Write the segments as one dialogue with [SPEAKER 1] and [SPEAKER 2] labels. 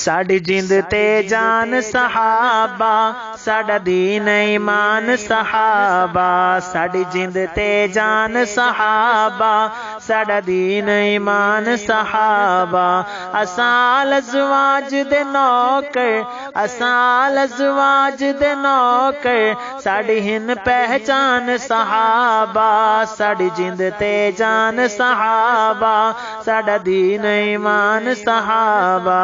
[SPEAKER 1] साड़ी जिंद ते जान सहाबा, साड़ा दीन ईमान सहाबा। साड़ी जिंद ते जान सहाबा, साड़ा दीन ईमान सहाबा। असाल अज़वाज दे नौकर, असाल अज़वाज दे नौकर, साड़ी हिन पहचान सहाबा। साड़ी जिंद ते जान सहाबा, साड़ा दीन ईमान सहाबा।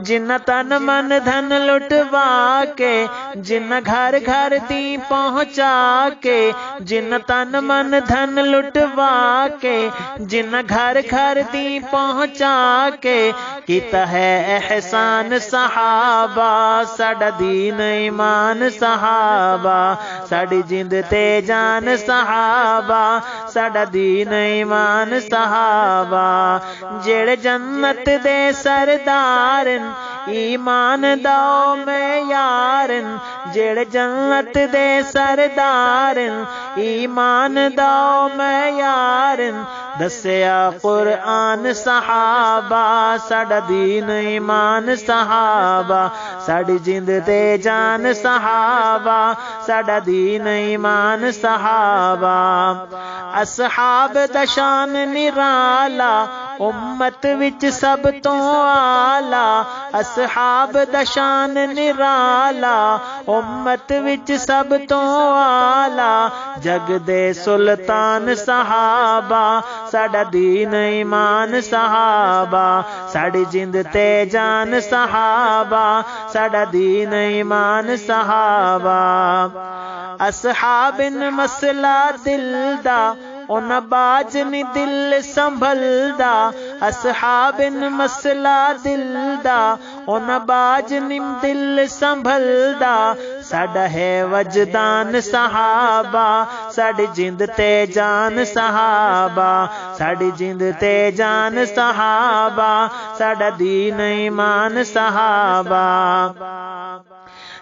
[SPEAKER 1] जिन्ना तन मन धन लुटवा के, जिन्ना घर घर दी पहुँचा के, जिन्ना तन मन धन लुटवा के, जिन्ना घर घर दी पहुँचा के, कीता है एहसान सहाबा। साड़ा दीन ईमान सहाबा, साड़ी जिंद ते जान सहाबा, साड़ा दीन ईमान सहाबा। जेड़े जन्नत दे सरदारन, ईमान दाओ में यारन। जेड़े जन्नत दे सरदारन, ईमान दाओ में यारन। दस्या कुरआन सहाबा, साड़ा दीन ईमान सहाबा। साड़ी जिंद ते जान सहाबा, साड़ा दीन ईमान सहाबा। असहाब दा शान निराला, उम्मत विच सब तो आला। असहाब दा शान निराला, उम्मत विच सब तो आला। जग दे सुल्तान सहाबा, साड़ा दीन ईमान सहाबा। साड़ी जिंद ते जान सहाबा, साड़ा दीन ईमान सहाबा। असहाबिन मसला दिल दा, उन बाज नी दिल संभलदा। असहाबिन मसला दिल दा, उन बाज नी दिल संभलदा। साड़ा है वजदान सहाबा, साड़ी जिंद ते जान सहाबा। साड़ी जिंद ते जान सहाबा, साड़ा दीन ईमान सहाबा।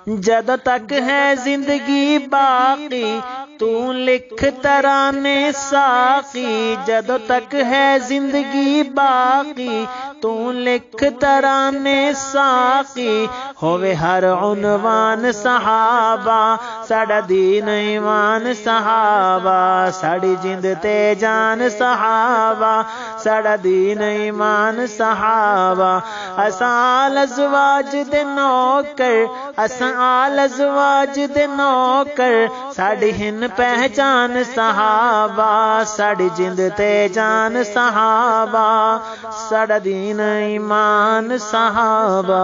[SPEAKER 1] जदों तक है जिंदगी बाकी, तू लिख तराने साकी। जदों तक है जिंदगी बाकी, तू लिख तराने साकी। होवे हर उन्वान सहाबा, साड़ा दीन ईमान सहाबा। साड़ी जिंद ते जान सहाबा, साड़ा दीन ईमान सहाबा। असाल अज़वाज दे नौकर, असाल अज़वाज दे नौकर, साड़ी हिन पहचान सहाबा। साड़ी जिंद ते जान सहाबा, साड़ा दीन ईमान सहाबा।